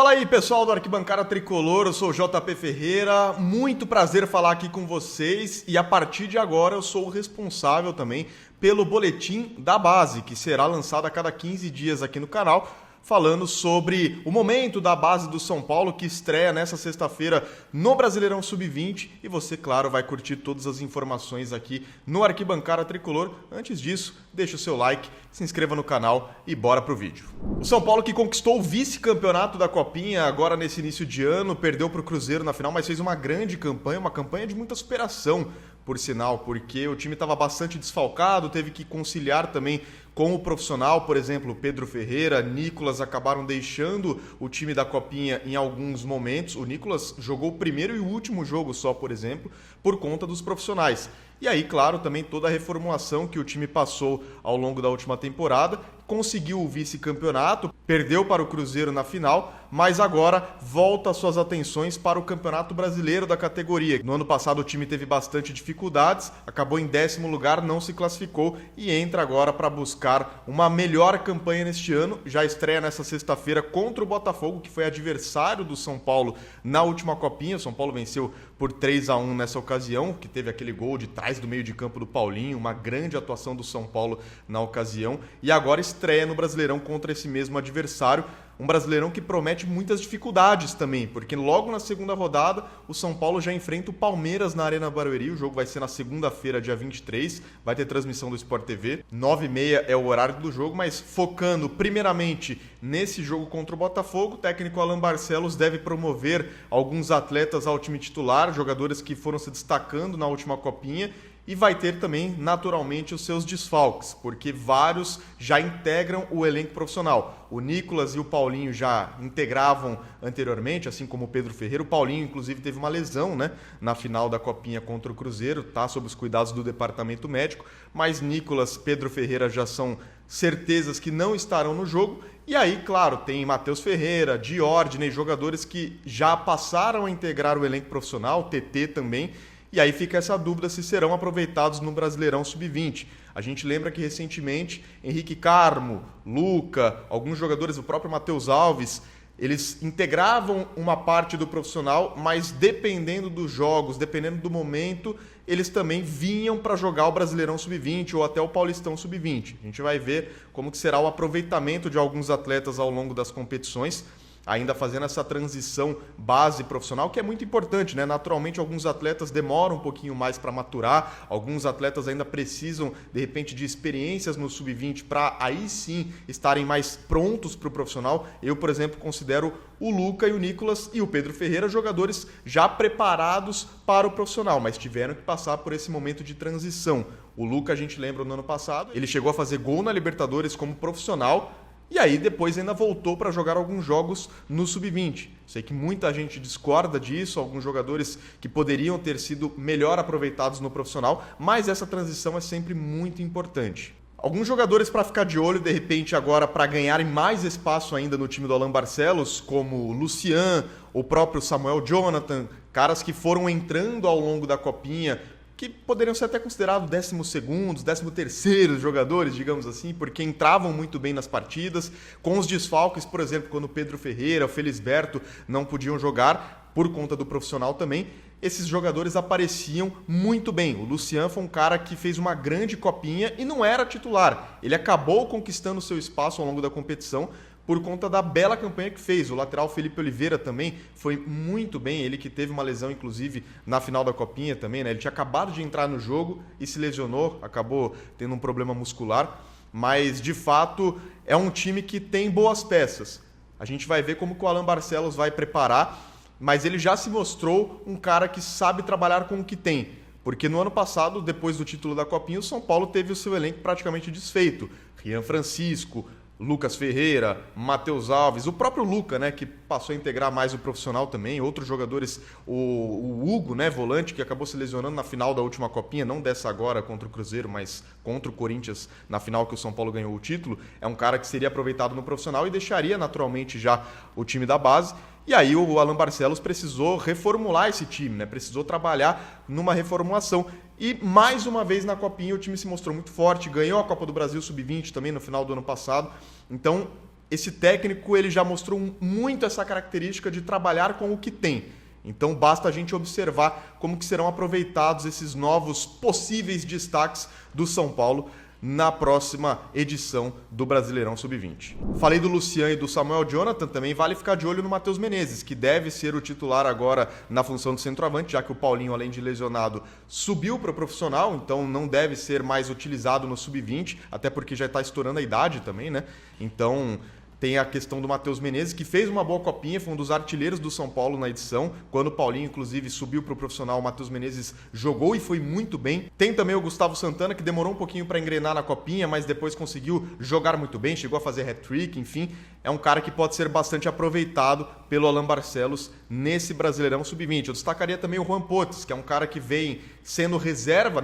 Fala aí, pessoal do Arquibancada Tricolor, eu sou o JP Ferreira, muito prazer falar aqui com vocês e a partir de agora eu sou o responsável também pelo Boletim da Base, que será lançado a cada 15 dias aqui no canal, falando sobre o momento da base do São Paulo, que estreia nessa sexta-feira no Brasileirão Sub-20. E você, claro, vai curtir todas as informações aqui no Arquibancada Tricolor. Antes disso, deixa o seu like, se inscreva no canal e bora pro vídeo. O São Paulo, que conquistou o vice-campeonato da Copinha agora nesse início de ano, perdeu para o Cruzeiro na final, mas fez uma grande campanha, uma campanha de muita superação, por sinal, porque o time estava bastante desfalcado, teve que conciliar também com o profissional, por exemplo, Pedro Ferreira, Nicolas acabaram deixando o time da Copinha em alguns momentos. O Nicolas jogou o primeiro e o último jogo só, por exemplo, por conta dos profissionais. E aí, claro, também toda a reformulação que o time passou ao longo da última temporada, conseguiu o vice-campeonato, perdeu para o Cruzeiro na final, mas agora volta suas atenções para o Campeonato Brasileiro da categoria. No ano passado o time teve bastante dificuldades, acabou em 10º lugar, não se classificou e entra agora para buscar uma melhor campanha neste ano. Já estreia nessa sexta-feira contra o Botafogo, que foi adversário do São Paulo na última Copinha. O São Paulo venceu por 3-1 nessa ocasião, que teve aquele gol de trás do meio de campo do Paulinho, uma grande atuação do São Paulo na ocasião, e agora estreia no Brasileirão contra esse mesmo adversário, um Brasileirão que promete muitas dificuldades também, porque logo na segunda rodada o São Paulo já enfrenta o Palmeiras na Arena Barueri. O jogo vai ser na segunda-feira, dia 23, vai ter transmissão do Sport TV, 9h30 é o horário do jogo, mas focando primeiramente nesse jogo contra o Botafogo, o técnico Alan Barcelos deve promover alguns atletas ao time titular, jogadores que foram se destacando na última Copinha, e vai ter também, naturalmente, os seus desfalques, porque vários já integram o elenco profissional. O Nicolas e o Paulinho já integravam anteriormente, assim como o Pedro Ferreira. O Paulinho, inclusive, teve uma lesão, né, na final da Copinha contra o Cruzeiro, tá sob os cuidados do departamento médico, mas Nicolas, Pedro Ferreira já são certezas que não estarão no jogo. E aí, claro, tem Matheus Ferreira, Diordney, jogadores que já passaram a integrar o elenco profissional, TT também. E aí fica essa dúvida se serão aproveitados no Brasileirão Sub-20. A gente lembra que recentemente Henrique Carmo, Luca, alguns jogadores, o próprio Matheus Alves, eles integravam uma parte do profissional, mas dependendo dos jogos, dependendo do momento, eles também vinham para jogar o Brasileirão Sub-20 ou até o Paulistão Sub-20. A gente vai ver como que será o aproveitamento de alguns atletas ao longo das competições, ainda fazendo essa transição base profissional, que é muito importante, né? Naturalmente, alguns atletas demoram um pouquinho mais para maturar, alguns atletas ainda precisam, de repente, de experiências no Sub-20 para aí sim estarem mais prontos para o profissional. Eu, por exemplo, considero o Luca e o Nicolas e o Pedro Ferreira jogadores já preparados para o profissional, mas tiveram que passar por esse momento de transição. O Luca, a gente lembra, no ano passado, ele chegou a fazer gol na Libertadores como profissional, e aí depois ainda voltou para jogar alguns jogos no Sub-20. Sei que muita gente discorda disso, alguns jogadores que poderiam ter sido melhor aproveitados no profissional, mas essa transição é sempre muito importante. Alguns jogadores para ficar de olho, de repente, agora para ganharem mais espaço ainda no time do Alan Barcelos, como o Lucian, o próprio Samuel Jonathan, caras que foram entrando ao longo da Copinha, que poderiam ser até considerados 12º, 13º jogadores, digamos assim, porque entravam muito bem nas partidas, com os desfalques, por exemplo, quando o Pedro Ferreira, o Felisberto não podiam jogar, por conta do profissional também, esses jogadores apareciam muito bem. O Lucian foi um cara que fez uma grande Copinha e não era titular. Ele acabou conquistando seu espaço ao longo da competição, por conta da bela campanha que fez. O lateral Felipe Oliveira também foi muito bem, ele que teve uma lesão, inclusive, na final da Copinha também, né? Ele tinha acabado de entrar no jogo e se lesionou, acabou tendo um problema muscular, mas, de fato, é um time que tem boas peças. A gente vai ver como que o Alan Barcelos vai preparar, mas ele já se mostrou um cara que sabe trabalhar com o que tem. Porque no ano passado, depois do título da Copinha, o São Paulo teve o seu elenco praticamente desfeito. Rian Francisco, Lucas Ferreira, Matheus Alves, o próprio Luca, né, que passou a integrar mais o profissional também, outros jogadores, o Hugo, né, volante, que acabou se lesionando na final da última Copinha, não dessa agora contra o Cruzeiro, mas contra o Corinthians na final que o São Paulo ganhou o título, é um cara que seria aproveitado no profissional e deixaria naturalmente já o time da base. E aí o Alan Barcelos precisou reformular esse time, né? Precisou trabalhar numa reformulação. E mais uma vez na Copinha o time se mostrou muito forte, ganhou a Copa do Brasil Sub-20 também no final do ano passado. Então esse técnico ele já mostrou muito essa característica de trabalhar com o que tem. Então basta a gente observar como que serão aproveitados esses novos possíveis destaques do São Paulo na próxima edição do Brasileirão Sub-20. Falei do Lucian e do Samuel Jonathan, também vale ficar de olho no Matheus Menezes, que deve ser o titular agora na função de centroavante, já que o Paulinho, além de lesionado, subiu para o profissional, então não deve ser mais utilizado no Sub-20, até porque já está estourando a idade também, né? Então tem a questão do Matheus Menezes, que fez uma boa copinha, foi um dos artilheiros do São Paulo na edição. Quando o Paulinho, inclusive, subiu para o profissional, o Matheus Menezes jogou e foi muito bem. Tem também o Gustavo Santana, que demorou um pouquinho para engrenar na copinha, mas depois conseguiu jogar muito bem, chegou a fazer hat-trick, enfim. É um cara que pode ser bastante aproveitado pelo Alan Barcelos nesse Brasileirão Sub-20. Eu destacaria também o Juan Potts, que é um cara que veio sendo reserva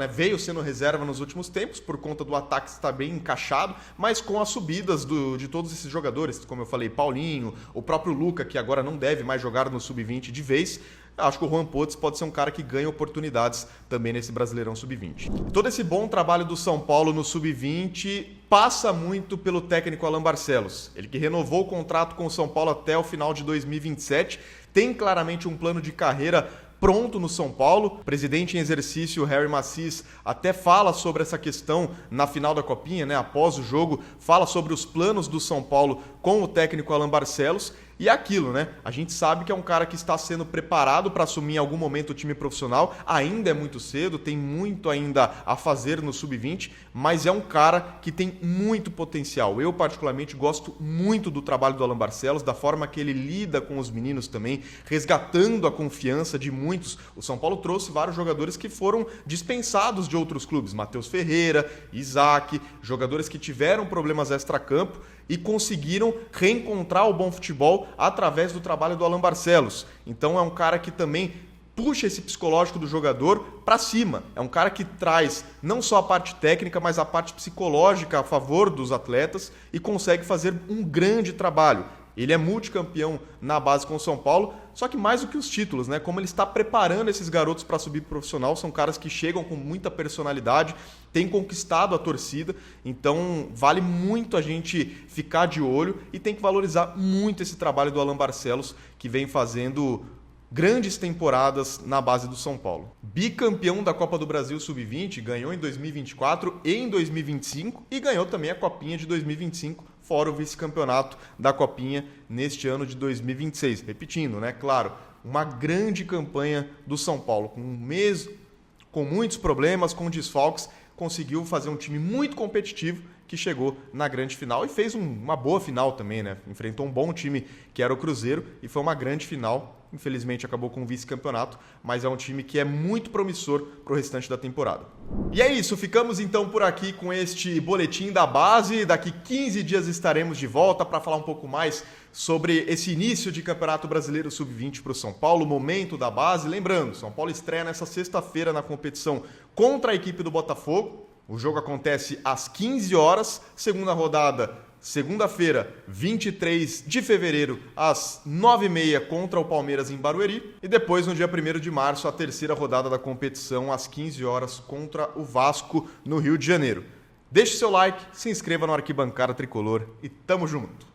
nos últimos tempos, por conta do ataque estar bem encaixado, mas com as subidas de todos esses jogadores, como eu falei, Paulinho, o próprio Luca, que agora não deve mais jogar no Sub-20 de vez. Acho que o Juan Potts pode ser um cara que ganha oportunidades também nesse Brasileirão Sub-20. Todo esse bom trabalho do São Paulo no Sub-20 passa muito pelo técnico Alan Barcelos. Ele que renovou o contrato com o São Paulo até o final de 2027, tem claramente um plano de carreira pronto no São Paulo. O presidente em exercício, Harry Macis, até fala sobre essa questão na final da Copinha, né? Após o jogo, fala sobre os planos do São Paulo com o técnico Alan Barcelos. E é aquilo, né? A gente sabe que é um cara que está sendo preparado para assumir em algum momento o time profissional. Ainda é muito cedo, tem muito ainda a fazer no Sub-20, mas é um cara que tem muito potencial. Eu, particularmente, gosto muito do trabalho do Alan Barcelos, da forma que ele lida com os meninos também, resgatando a confiança de muitos. O São Paulo trouxe vários jogadores que foram dispensados de outros clubes. Matheus Ferreira, Isaac, jogadores que tiveram problemas extracampo e conseguiram reencontrar o bom futebol através do trabalho do Alan Barcelos. Então é um cara que também puxa esse psicológico do jogador para cima. É um cara que traz não só a parte técnica, mas a parte psicológica a favor dos atletas e consegue fazer um grande trabalho. Ele é multicampeão na base com o São Paulo, só que mais do que os títulos, né? Como ele está preparando esses garotos para subir pro profissional, são caras que chegam com muita personalidade, têm conquistado a torcida, então vale muito a gente ficar de olho e tem que valorizar muito esse trabalho do Alan Barcelos, que vem fazendo grandes temporadas na base do São Paulo. Bicampeão da Copa do Brasil Sub-20, ganhou em 2024 e em 2025 e ganhou também a Copinha de 2025, fora o vice-campeonato da Copinha neste ano de 2026. Repetindo, né? Claro, uma grande campanha do São Paulo, com muitos problemas, com desfalques, conseguiu fazer um time muito competitivo que chegou na grande final e fez uma boa final também, né? Enfrentou um bom time que era o Cruzeiro e foi uma grande final. Infelizmente acabou com o vice-campeonato, mas é um time que é muito promissor para o restante da temporada. E é isso, ficamos então por aqui com este boletim da base. Daqui 15 dias estaremos de volta para falar um pouco mais sobre esse início de Campeonato Brasileiro Sub-20 para o São Paulo, momento da base. Lembrando, São Paulo estreia nessa sexta-feira na competição contra a equipe do Botafogo. O jogo acontece às 15 horas, segunda rodada segunda-feira, 23 de fevereiro, às 9h30 contra o Palmeiras em Barueri. E depois, no dia 1º de março, a terceira rodada da competição, às 15 horas, contra o Vasco, no Rio de Janeiro. Deixe seu like, se inscreva no Arquibancada Tricolor e tamo junto!